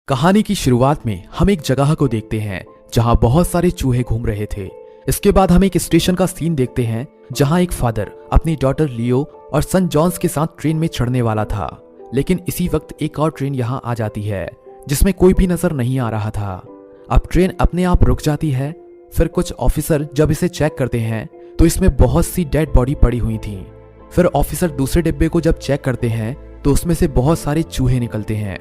कहानी की शुरुआत में हम एक जगह को देखते हैं जहां बहुत सारे चूहे घूम रहे थे। इसके बाद हम एक स्टेशन का सीन देखते हैं जहां एक फादर अपनी डॉटर लियो और सन जॉन्स के साथ ट्रेन में चढ़ने वाला था। लेकिन इसी वक्त एक और ट्रेन यहां आ जाती है जिसमें कोई भी नजर नहीं आ रहा था। अब ट्रेन अपने आप रुक जाती है। फिर कुछ ऑफिसर जब इसे चेक करते हैं तो इसमें बहुत सी डेड बॉडी पड़ी हुई थी। फिर ऑफिसर दूसरे डिब्बे को जब चेक करते हैं तो उसमें से बहुत सारे चूहे निकलते हैं।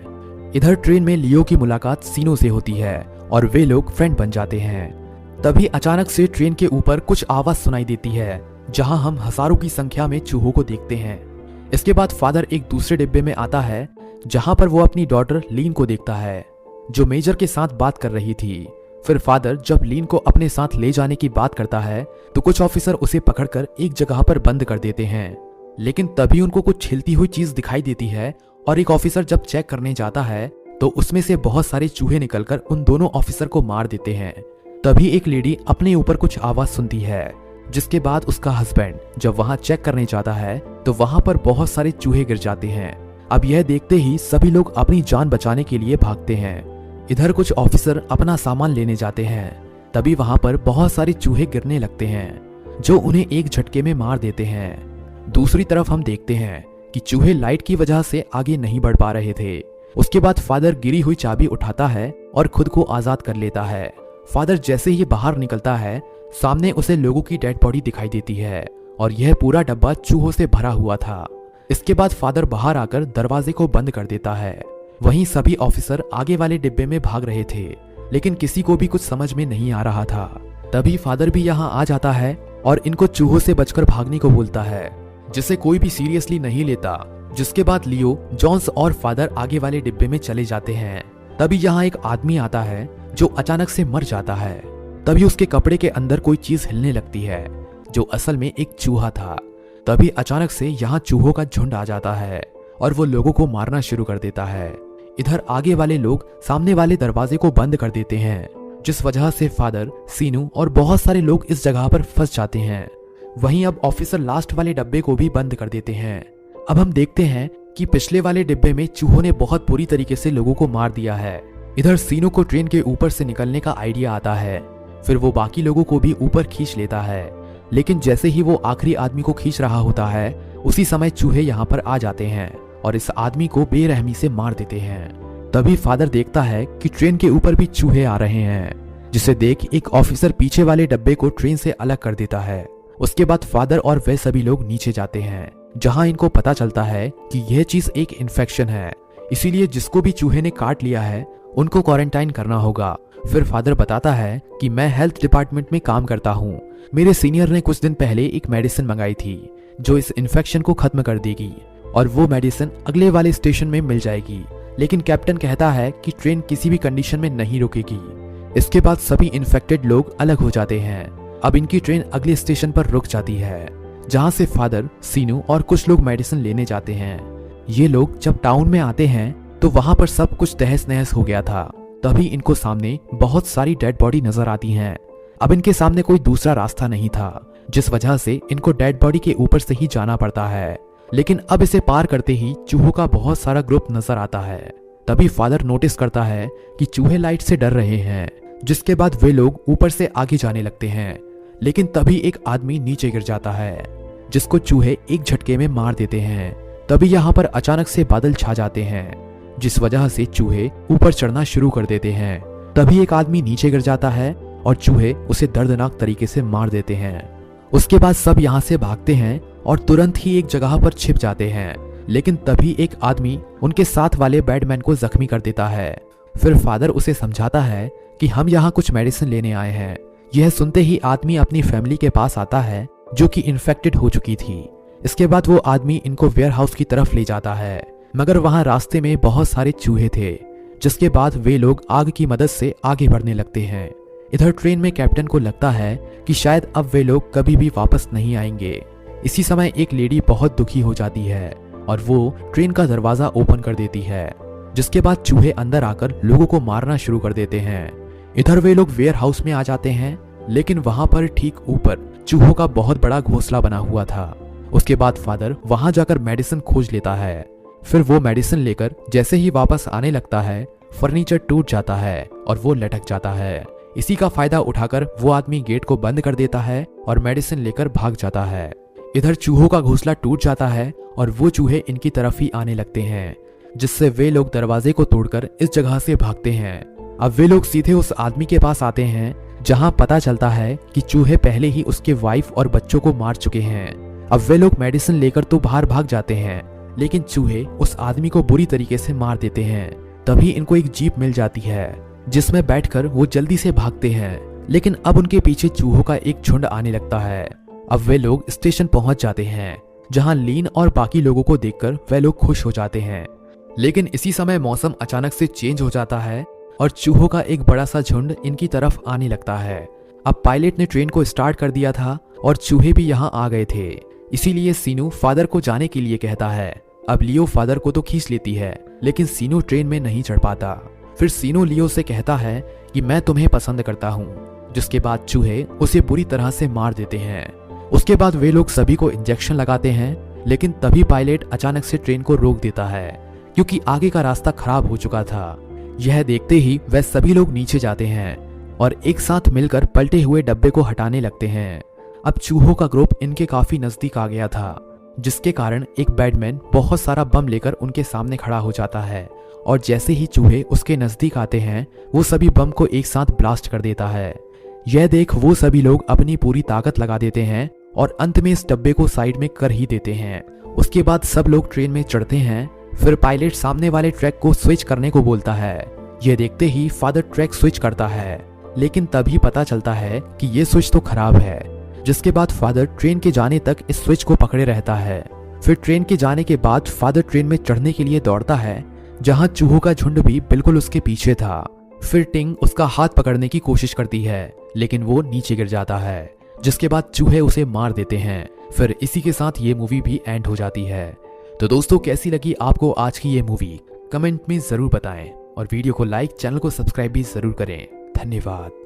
इधर ट्रेन में लियो की मुलाकात सीनो से होती है और वे लोग फ्रेंड बन जाते हैं। तभी अचानक से ट्रेन के ऊपर कुछ आवाज सुनाई देती है जहां हम हजारों की संख्या में चूहों को देखते हैं। इसके बाद फादर एक दूसरे डिब्बे में आता है जहां पर वो अपनी डॉटर लीन को देखता है जो मेजर के साथ बात कर रही थी। फिर फादर जब लीन को अपने साथ ले जाने की बात करता है तो कुछ ऑफिसर उसे पकड़कर एक जगह पर बंद कर देते हैं। लेकिन तभी उनको कुछ हिलती हुई चीज दिखाई देती है और एक ऑफिसर जब चेक करने जाता है तो उसमें से बहुत सारे चूहे निकलकर उन दोनों ऑफिसर को मार देते हैं। तभी एक लेडी अपने ऊपर कुछ आवाज सुनती है जिसके बाद उसका हस्बैंड जब वहां चेक करने जाता है तो वहां पर बहुत सारे चूहे गिर जाते हैं। अब यह देखते ही सभी लोग अपनी जान बचाने के लिए भागते हैं। इधर कुछ ऑफिसर अपना सामान लेने जाते हैं। तभी वहां पर बहुत सारे चूहे गिरने लगते हैं जो उन्हें एक झटके में मार देते हैं। दूसरी तरफ हम देखते हैं कि चूहे लाइट की वजह से आगे नहीं बढ़ पा रहे थे। उसके बाद फादर गिरी हुई चाबी उठाता है और खुद को आजाद कर लेता है। फादर जैसे ही बाहर निकलता है सामने उसे लोगों की डेड बॉडी दिखाई देती है और यह पूरा डब्बा चूहों से भरा हुआ था। इसके बाद फादर बाहर आकर दरवाजे को बंद कर देता है। वहीं सभी ऑफिसर आगे वाले डिब्बे में भाग रहे थे लेकिन किसी को भी कुछ समझ में नहीं आ रहा था। तभी फादर भी यहाँ आ जाता है और इनको चूहों से बचकर भागने को बोलता है जिसे कोई भी सीरियसली नहीं लेता। जिसके बाद लियो, जॉन्स और फादर आगे वाले डिब्बे में चले जाते हैं। तभी यहाँ एक आदमी आता है जो अचानक से मर जाता है। तभी उसके कपड़े के अंदर कोई चीज हिलने लगती है जो असल में एक चूहा था। तभी अचानक से यहाँ चूहों का झुंड आ जाता है और वो लोगों को मारना शुरू कर देता है। इधर आगे वाले लोग सामने वाले दरवाजे को बंद कर देते हैं जिस वजह से फादर, सीनू और बहुत सारे लोग इस जगह पर फंस जाते हैं। वहीं अब ऑफिसर लास्ट वाले डब्बे को भी बंद कर देते हैं। अब हम देखते हैं कि पिछले वाले डिब्बे में चूहों ने बहुत बुरी तरीके से लोगों को मार दिया है। इधर सीनू को ट्रेन के ऊपर से निकलने का आइडिया आता है। फिर वो बाकी लोगों को भी ऊपर खींच लेता है। लेकिन जैसे ही वो आखिरी आदमी को खींच रहा होता है उसी समय चूहे यहाँ पर आ जाते हैं और इस आदमी को बेरहमी से मार देते हैं। तभी फादर देखता है कि ट्रेन के ऊपर भी चूहे आ रहे हैं जिसे देख एक ऑफिसर पीछे वाले डब्बे को ट्रेन से अलग कर देता है। उसके बाद फादर और वे सभी लोग नीचे जाते हैं जहां इनको पता चलता है कि यह चीज एक इन्फेक्शन है, इसीलिए जिसको भी चूहे ने काट लिया है उनको क्वारंटाइन करना होगा। फिर फादर बताता है कि मैं हेल्थ डिपार्टमेंट में काम करता हूँ। मेरे सीनियर ने कुछ दिन पहले एक मेडिसिन मंगाई थी जो इस इन्फेक्शन को खत्म कर देगी और वो मेडिसिन अगले वाले स्टेशन में मिल जाएगी। लेकिन कैप्टन कहता है कि ट्रेन किसी भी कंडीशन में नहीं रुकेगी। इसके बाद सभी इन्फेक्टेड लोग अलग हो जाते हैं। अब इनकी ट्रेन अगले स्टेशन पर रुक जाती है जहां से फादर, सीनू और कुछ लोग मेडिसिन लेने जाते हैं। ये लोग जब टाउन में आते हैं तो वहां पर सब कुछ तहस नहस हो गया था। तभी इनको सामने बहुत सारी डेड बॉडी नजर आती हैं। अब इनके सामने कोई दूसरा रास्ता नहीं था जिस वजह से इनको डेड बॉडी के ऊपर से ही जाना पड़ता है। लेकिन अब इसे पार करते ही चूहों का बहुत सारा ग्रुप नजर आता है। तभी फादर नोटिस करता है कि चूहे लाइट से डर रहे हैं जिसके बाद वे लोग ऊपर से आगे जाने लगते हैं। लेकिन तभी एक आदमी नीचे गिर जाता है जिसको चूहे एक झटके में मार देते हैं। तभी यहाँ पर अचानक से बादल छा जाते हैं जिस वजह से चूहे ऊपर चढ़ना शुरू कर देते हैं। तभी एक आदमी नीचे गिर जाता है और चूहे उसे दर्दनाक तरीके से मार देते हैं। उसके बाद सब यहाँ से भागते हैं और तुरंत ही एक जगह पर छिप जाते हैं। लेकिन तभी एक आदमी उनके साथ वाले बैडमैन को जख्मी कर देता है। फिर फादर उसे समझाता है कि हम यहाँ कुछ मेडिसिन लेने आए हैं। यह सुनते ही आदमी अपनी फैमिली के पास आता है जो कि इन्फेक्टेड हो चुकी थी। इसके बाद वो आदमी इनको वेयर हाउस की तरफ ले जाता है मगर वहां रास्ते में बहुत सारे चूहे थे जिसके बाद वे लोग आग की मदद से आगे बढ़ने लगते हैं। इधर ट्रेन में कैप्टन को लगता है कि शायद अब वे लोग कभी भी वापस नहीं आएंगे। इसी समय एक लेडी बहुत दुखी हो जाती है और वो ट्रेन का दरवाजा ओपन कर देती है जिसके बाद चूहे अंदर आकर लोगों को मारना शुरू कर देते हैं। इधर वे लोग वेयर हाउस में आ जाते हैं लेकिन वहां पर ठीक ऊपर चूहों का बहुत बड़ा घोंसला बना हुआ था। उसके बाद फादर वहां जाकर मेडिसिन खोज लेता है। फिर वो मेडिसिन लेकर जैसे ही वापस आने लगता है फर्नीचर टूट जाता है और वो लटक जाता है। इसी का फायदा उठाकर वो आदमी गेट को बंद कर देता है और मेडिसिन लेकर भाग जाता है। इधर चूहों का घोंसला टूट जाता है और वो चूहे इनकी तरफ ही आने लगते हैं, जिससे वे लोग दरवाजे को तोड़कर इस जगह से भागते हैं। अब वे लोग सीधे उस आदमी के पास आते हैं जहां पता चलता है कि चूहे पहले ही उसके वाइफ और बच्चों को मार चुके हैं। अब वे लोग मेडिसिन लेकर तो बाहर भाग जाते हैं, लेकिन चूहे उस आदमी को बुरी तरीके से मार देते हैं। तभी इनको एक जीप मिल जाती है जिसमें बैठकर वो जल्दी से भागते हैं, लेकिन अब उनके पीछे चूहों का एक झुंड आने लगता है। अब वे लोग स्टेशन पहुंच जाते हैं जहां लीन और बाकी लोगों को देखकर वे लोग खुश हो जाते हैं। लेकिन इसी समय मौसम अचानक से चेंज हो जाता है और चूहों का एक बड़ा सा झुंड इनकी तरफ आने लगता है। अब पायलट ने ट्रेन को स्टार्ट कर दिया था और चूहे भी यहाँ आ गए थे, इसीलिए सीनू फादर को जाने के लिए कहता है। अब लियो फादर को तो खींच लेती है, लेकिन सीनू ट्रेन में नहीं चढ़ पाता। फिर सीनू लियो से कहता है कि मैं तुम्हें पसंद करता हूँ, जिसके बाद चूहे उसे बुरी तरह से मार देते हैं। उसके बाद वे लोग सभी को इंजेक्शन लगाते हैं, लेकिन तभी पायलट अचानक से ट्रेन को रोक देता है क्योंकि आगे का रास्ता खराब हो चुका था। यह देखते ही वह सभी लोग नीचे जाते हैं और एक साथ मिलकर पलटे हुए डब्बे को हटाने लगते हैं। अब चूहों का ग्रुप इनके काफी नजदीक आ गया था, जिसके कारण एक बैडमैन बहुत सारा बम लेकर उनके सामने खड़ा हो जाता है और जैसे ही चूहे उसके नजदीक आते हैं वो सभी बम को एक साथ ब्लास्ट कर देता है। यह देख वो सभी लोग अपनी पूरी ताकत लगा देते हैं और अंत में इस डब्बे को साइड में कर ही देते हैं। उसके बाद सब लोग ट्रेन में चढ़ते हैं। फिर पायलट सामने वाले ट्रैक को स्विच करने को बोलता है। यह देखते ही फादर ट्रैक स्विच करता है, लेकिन तभी पता चलता है कि यह स्विच तो खराब है, जिसके बाद फादर ट्रेन के जाने तक इस स्विच को पकड़े रहता है। फिर ट्रेन के जाने के बाद फादर ट्रेन में चढ़ने के लिए दौड़ता है, जहां चूहों का झुंड भी बिल्कुल उसके पीछे था। फिर टिंग उसका हाथ पकड़ने की कोशिश करती है, लेकिन वो नीचे गिर जाता है, जिसके बाद चूहे उसे मार देते हैं। फिर इसी के साथ ये मूवी भी एंड हो जाती है। तो दोस्तों, कैसी लगी आपको आज की ये मूवी? कमेंट में जरूर बताएं और वीडियो को लाइक, चैनल को सब्सक्राइब भी जरूर करें। धन्यवाद।